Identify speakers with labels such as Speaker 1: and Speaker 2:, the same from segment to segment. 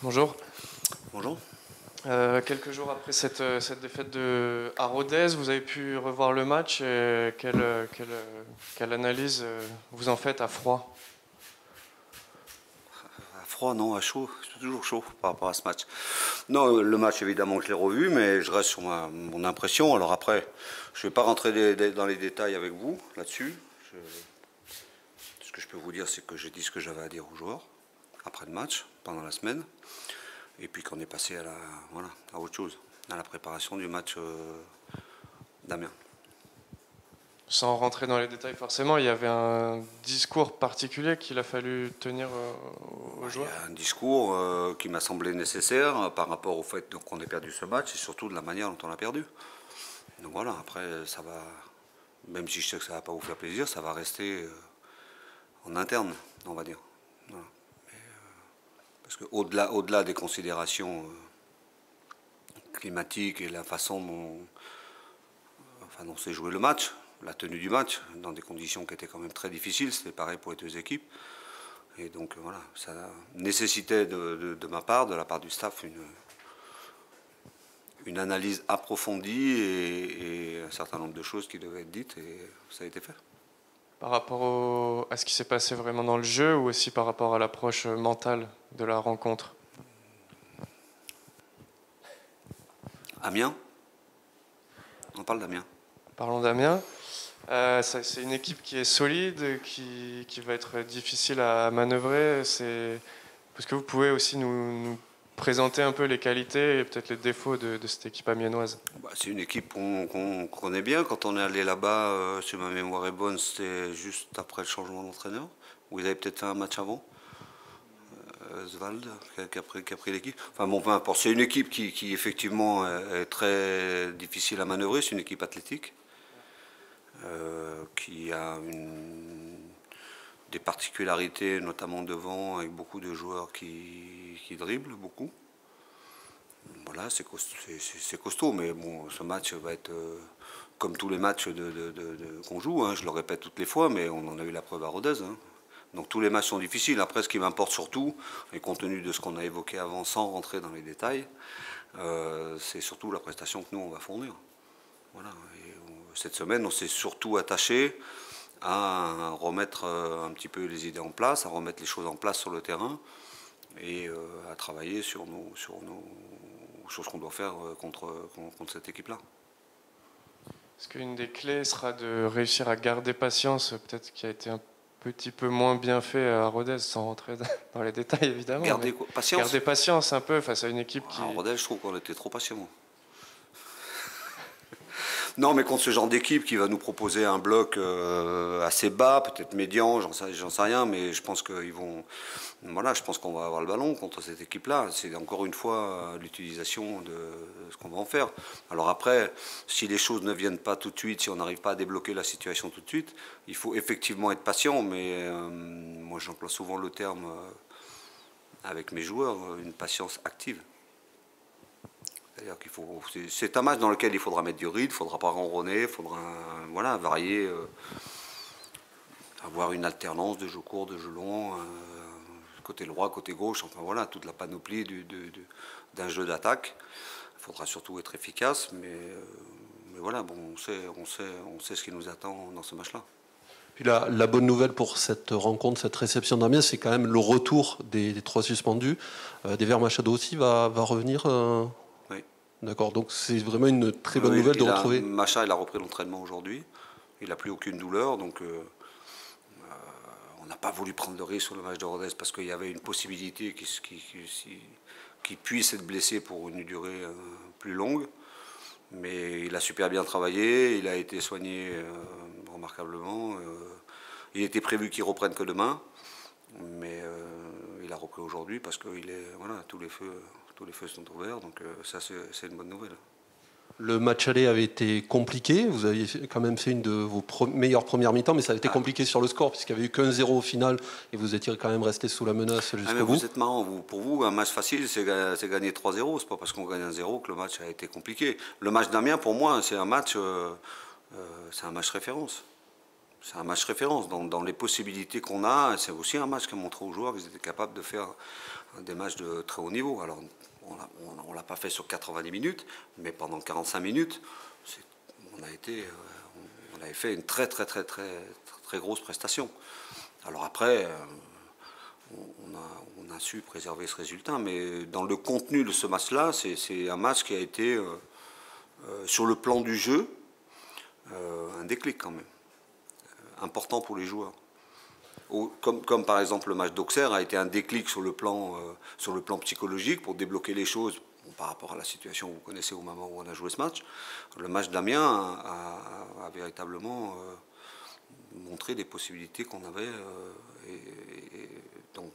Speaker 1: Bonjour.
Speaker 2: Bonjour.
Speaker 1: Quelques jours après cette défaite à Rodez, vous avez pu revoir le match. Et quelle analyse vous en faites à froid?
Speaker 2: À froid, non, à chaud. Je suis toujours chaud par rapport à ce match. Non, le match, évidemment, je l'ai revu, mais je reste sur mon impression. Alors après, je ne vais pas rentrer dans les détails avec vous là-dessus. Ce que je peux vous dire, c'est que j'ai dit ce que j'avais à dire aux joueurs après le match, pendant la semaine. Et puis qu'on est passé à autre chose, à la préparation du match d'Amiens.
Speaker 1: Sans rentrer dans les détails forcément, il y avait un discours particulier qu'il a fallu tenir aux
Speaker 2: Il y
Speaker 1: joueurs.
Speaker 2: a un discours qui m'a semblé nécessaire par rapport au fait qu'on ait perdu ce match et surtout de la manière dont on l'a perdu. Donc voilà, après, ça va, même si je sais que ça ne va pas vous faire plaisir, ça va rester en interne, on va dire. Voilà. Parce qu'au-delà des considérations climatiques et la façon dont s'est joué le match, la tenue du match, dans des conditions qui étaient quand même très difficiles, c'était pareil pour les deux équipes. Et donc voilà, ça nécessitait de ma part, de la part du staff, une analyse approfondie et un certain nombre de choses qui devaient être dites et ça a été fait.
Speaker 1: Par rapport à ce qui s'est passé vraiment dans le jeu ou aussi par rapport à l'approche mentale de la rencontre?
Speaker 2: Amiens. On parle d'Amiens.
Speaker 1: Parlons d'Amiens. C'est une équipe qui est solide, qui va être difficile à manœuvrer. Est-ce que vous pouvez aussi nous présenter un peu les qualités et peut-être les défauts de cette équipe amiénoise?
Speaker 2: C'est une équipe qu'on connaît bien. Quand on est allé là-bas, si ma mémoire est bonne, c'était juste après le changement d'entraîneur. Ou ils avaient peut-être fait un match avant. Svald qui a pris l'équipe. Enfin bon, peu importe. C'est une équipe qui effectivement est très difficile à manœuvrer. C'est une équipe athlétique qui a des particularités, notamment devant, avec beaucoup de joueurs qui dribblent beaucoup. Voilà, c'est costaud, mais bon, ce match va être comme tous les matchs qu'on joue. Hein, je le répète toutes les fois, mais on en a eu la preuve à Rodez. Hein. Donc tous les matchs sont difficiles. Après, ce qui m'importe surtout, et compte tenu de ce qu'on a évoqué avant, sans rentrer dans les détails, c'est surtout la prestation que nous, on va fournir. Voilà. Et cette semaine, on s'est surtout attaché à remettre un petit peu les idées en place, à remettre les choses en place sur le terrain et à travailler sur ce qu'on doit faire contre cette équipe-là.
Speaker 1: Est-ce qu'une des clés sera de réussir à garder patience, peut-être qui a été un petit peu moins bien fait à Rodez, sans rentrer dans les détails évidemment.
Speaker 2: Garder quoi? Patience.
Speaker 1: Garder patience un peu face à une équipe qui...
Speaker 2: À Rodez, je trouve qu'on était trop patient. Non, mais contre ce genre d'équipe qui va nous proposer un bloc assez bas, peut-être médian, j'en sais rien, mais je pense qu'ils vont. Voilà, je pense qu'on va avoir le ballon contre cette équipe-là. C'est encore une fois l'utilisation de ce qu'on va en faire. Alors après, si les choses ne viennent pas tout de suite, si on n'arrive pas à débloquer la situation tout de suite, il faut effectivement être patient, mais moi j'emploie souvent le terme avec mes joueurs, une patience active. C'est un match dans lequel il faudra mettre du rythme, il ne faudra pas ronronner, il faudra varier, avoir une alternance de jeux courts, de jeux longs, côté droit, côté gauche, enfin voilà, toute la panoplie d'un jeu d'attaque. Il faudra surtout être efficace, mais voilà, bon, on sait ce qui nous attend dans ce match-là.
Speaker 3: Puis la bonne nouvelle pour cette rencontre, cette réception d'Amiens, c'est quand même le retour des trois suspendus. Dever Machado aussi va revenir.
Speaker 2: Oui.
Speaker 3: D'accord, donc c'est vraiment une très bonne nouvelle de retrouver.
Speaker 2: Macha, il a repris l'entraînement aujourd'hui. Il n'a plus aucune douleur, donc on n'a pas voulu prendre le risque sur le match de Rodez parce qu'il y avait une possibilité qu'il puisse être blessé pour une durée plus longue. Mais il a super bien travaillé, il a été soigné remarquablement. Il était prévu qu'il reprenne que demain, mais il a repris aujourd'hui parce que tous les feux sont ouverts, donc ça c'est une bonne nouvelle.
Speaker 3: Le match aller avait été compliqué, vous aviez quand même fait une de vos meilleures premières mi-temps, mais ça a été compliqué sur le score puisqu'il n'y avait eu qu'un 0 au final et vous étiez quand même resté sous la menace jusqu'au bout.
Speaker 2: Vous êtes marrant, pour vous un match facile c'est gagner 3-0, c'est pas parce qu'on gagne un 0 que le match a été compliqué. Le match d'Amiens pour moi c'est un match référence. c'est un match référence. Dans les possibilités qu'on a, c'est aussi un match qui a montré aux joueurs qu'ils étaient capables de faire des matchs de très haut niveau. Alors, on ne l'a pas fait sur 90 minutes, mais pendant 45 minutes, on avait fait une très grosse prestation. Alors après, on a su préserver ce résultat, mais dans le contenu de ce match-là, c'est un match qui a été, sur le plan du jeu, un déclic quand même, important pour les joueurs. Comme par exemple le match d'Auxerre a été un déclic sur le plan psychologique pour débloquer les choses par rapport à la situation que vous connaissez au moment où on a joué ce match. Le match d'Amiens a véritablement montré des possibilités qu'on avait. Donc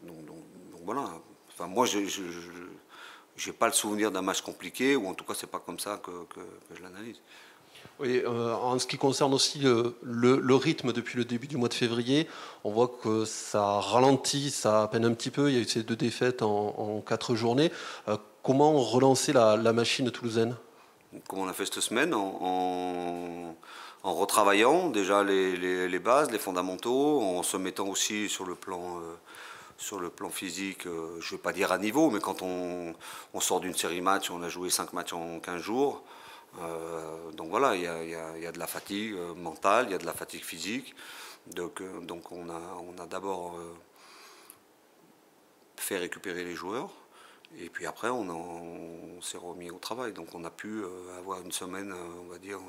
Speaker 2: voilà. Enfin, moi, je n'ai pas le souvenir d'un match compliqué, ou en tout cas, c'est pas comme ça que je l'analyse.
Speaker 3: Oui, en ce qui concerne aussi le rythme depuis le début du mois de février, on voit que ça ralentit, ça peine un petit peu. Il y a eu ces 2 défaites en 4 journées. Comment relancer la machine toulousaine?
Speaker 2: Comme on a fait cette semaine, en retravaillant déjà les bases, les fondamentaux, en se mettant aussi sur le plan physique, je ne vais pas dire à niveau, mais quand on sort d'une série match, on a joué 5 matchs en 15 jours. Donc voilà, il y a de la fatigue mentale, il y a de la fatigue physique. Donc on a d'abord fait récupérer les joueurs. Et puis après, on s'est remis au travail. Donc on a pu avoir une semaine, on va dire,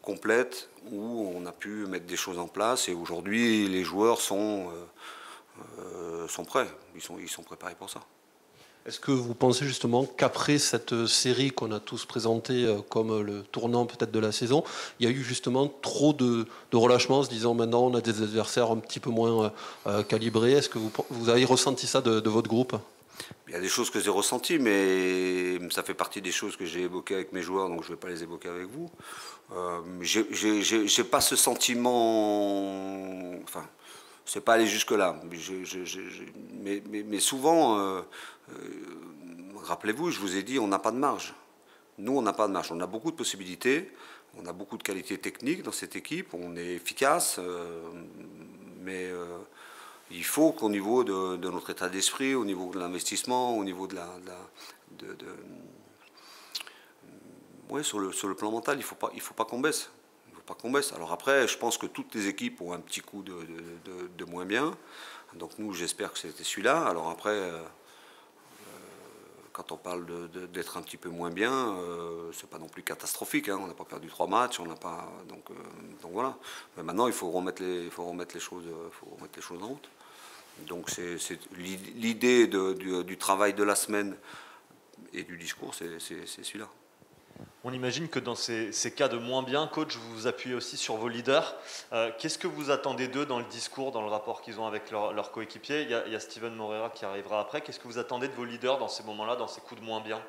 Speaker 2: complète, où on a pu mettre des choses en place. Et aujourd'hui, les joueurs sont prêts. Ils sont préparés pour ça.
Speaker 3: Est-ce que vous pensez justement qu'après cette série qu'on a tous présentée comme le tournant peut-être de la saison, il y a eu justement trop de relâchement en se disant maintenant on a des adversaires un petit peu moins calibrés? Est-ce que vous avez ressenti ça de votre groupe?
Speaker 2: Il y a des choses que j'ai ressenties, mais ça fait partie des choses que j'ai évoquées avec mes joueurs, donc je ne vais pas les évoquer avec vous. J'ai pas ce sentiment... Enfin, c'est pas aller jusque-là. Mais souvent, rappelez-vous, je vous ai dit, on n'a pas de marge. Nous, on n'a pas de marge. On a beaucoup de possibilités, on a beaucoup de qualités techniques dans cette équipe, on est efficace, mais il faut qu'au niveau de notre état d'esprit, au niveau de l'investissement, au niveau sur le plan mental, il faut pas qu'on baisse. Alors après, je pense que toutes les équipes ont un petit coup de moins bien. Donc nous, j'espère que c'était celui-là. Alors après, quand on parle d'être un petit peu moins bien, c'est pas non plus catastrophique. Hein. On n'a pas perdu 3 matchs, on n'a pas. Donc voilà. Mais maintenant, il faut remettre les choses en route. Donc c'est l'idée du travail de la semaine et du discours, c'est celui-là.
Speaker 4: On imagine que dans ces cas de moins bien, coach, vous vous appuyez aussi sur vos leaders. Qu'est-ce que vous attendez d'eux dans le discours, dans le rapport qu'ils ont avec leurs coéquipiers? Il y a Steven Moreira qui arrivera après. Qu'est-ce que vous attendez de vos leaders dans ces moments-là, dans ces coups de moins bien?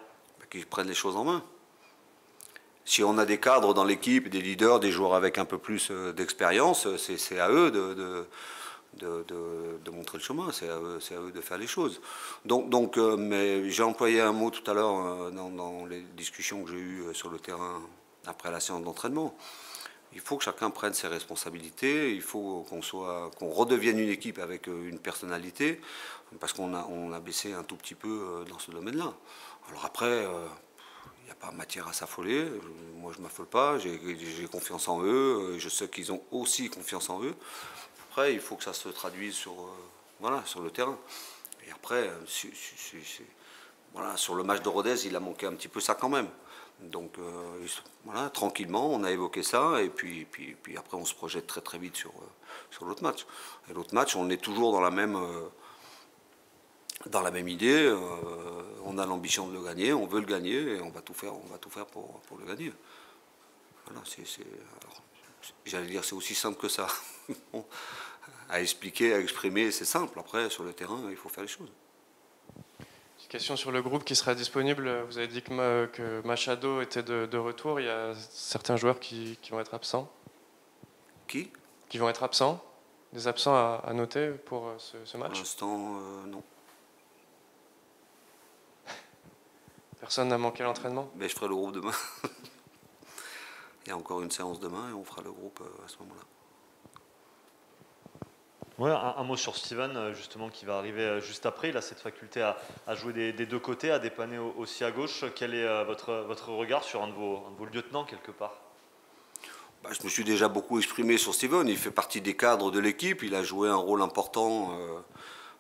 Speaker 2: Qu'ils prennent les choses en main. Si on a des cadres dans l'équipe, des leaders, des joueurs avec un peu plus d'expérience, c'est à eux de montrer le chemin, c'est à eux de faire les choses. Donc mais j'ai employé un mot tout à l'heure dans les discussions que j'ai eues sur le terrain après la séance d'entraînement. Il faut que chacun prenne ses responsabilités, il faut qu'on redevienne une équipe avec une personnalité, parce qu'on a baissé un tout petit peu dans ce domaine-là. Alors après, il n'y a pas matière à s'affoler, moi je ne m'affole pas, j'ai confiance en eux, je sais qu'ils ont aussi confiance en eux. Après, il faut que ça se traduise sur le terrain. Et après, sur le match de Rodez, il a manqué un petit peu ça quand même. Donc tranquillement, on a évoqué ça, et puis après, on se projette très très vite sur l'autre match. Et l'autre match, on est toujours dans la même idée. On a l'ambition de le gagner, on veut le gagner, et on va tout faire pour le gagner. Voilà, j'allais dire, c'est aussi simple que ça. À expliquer, à exprimer, c'est simple. Après, sur le terrain, il faut faire les choses.
Speaker 1: Question sur le groupe qui sera disponible. Vous avez dit que Machado était de retour. Il y a certains joueurs qui vont être absents.
Speaker 2: Qui
Speaker 1: vont être absents. Des absents à noter pour ce match?
Speaker 2: Pour l'instant, non.
Speaker 1: Personne n'a manqué l'entraînement?
Speaker 2: Mais je ferai le groupe demain. Il y a encore une séance demain et on fera le groupe à ce moment-là.
Speaker 4: Ouais, un mot sur Steven, justement, qui va arriver juste après. Il a cette faculté à jouer des deux côtés, à dépanner aussi à gauche. Quel est votre regard sur un de vos lieutenants, quelque part?
Speaker 2: Bah, je me suis déjà beaucoup exprimé sur Steven. Il fait partie des cadres de l'équipe. Il a joué un rôle important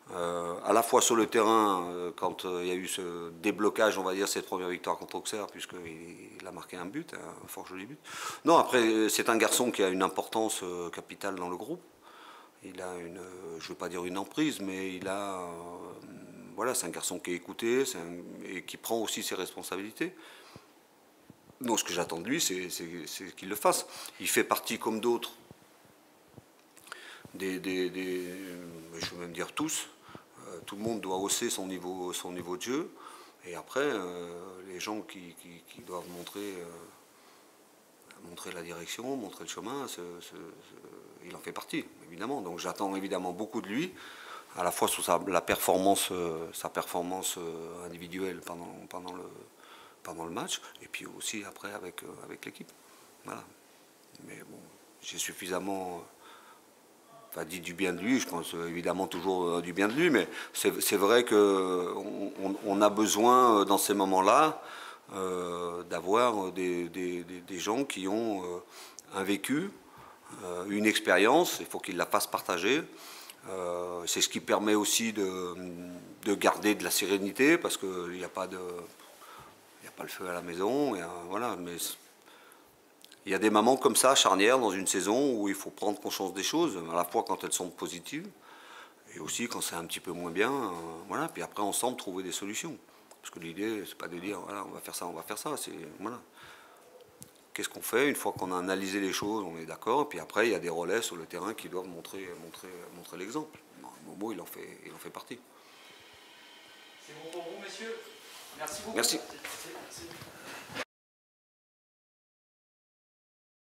Speaker 2: à la fois sur le terrain, quand il y a eu ce déblocage, on va dire, cette première victoire contre Auxerre, puisqu'il a marqué un but, un fort joli but. Non, après, c'est un garçon qui a une importance capitale dans le groupe. Il a je ne veux pas dire une emprise, mais voilà, c'est un garçon qui est écouté et qui prend aussi ses responsabilités. Donc ce que j'attends de lui, c'est qu'il le fasse. Il fait partie, comme d'autres, je vais même dire tous, tout le monde doit hausser son niveau de jeu. Et après, les gens qui doivent montrer la direction, montrer le chemin, il en fait partie, évidemment. Donc j'attends évidemment beaucoup de lui, à la fois sur sa performance individuelle pendant le match, et puis aussi après avec l'équipe. Voilà. Mais bon, j'ai suffisamment dit du bien de lui, je pense évidemment toujours du bien de lui, mais c'est vrai qu'on a besoin dans ces moments-là d'avoir des gens qui ont un vécu, une expérience, il faut qu'ils la fassent partager. C'est ce qui permet aussi de garder de la sérénité, parce qu'il n'y a pas le feu à la maison. Voilà, mais il y a des moments comme ça, charnières, dans une saison, où il faut prendre conscience des choses, à la fois quand elles sont positives, et aussi quand c'est un petit peu moins bien. Voilà, puis après, ensemble, trouver des solutions. Parce que l'idée, c'est pas de dire, voilà, on va faire ça. C'est, voilà. Qu'est-ce qu'on fait? Une fois qu'on a analysé les choses, on est d'accord. Et puis après, il y a des relais sur le terrain qui doivent montrer l'exemple. Momo, il en fait partie.
Speaker 5: C'est bon pour vous, messieurs? Merci beaucoup.
Speaker 2: Merci.
Speaker 5: C'est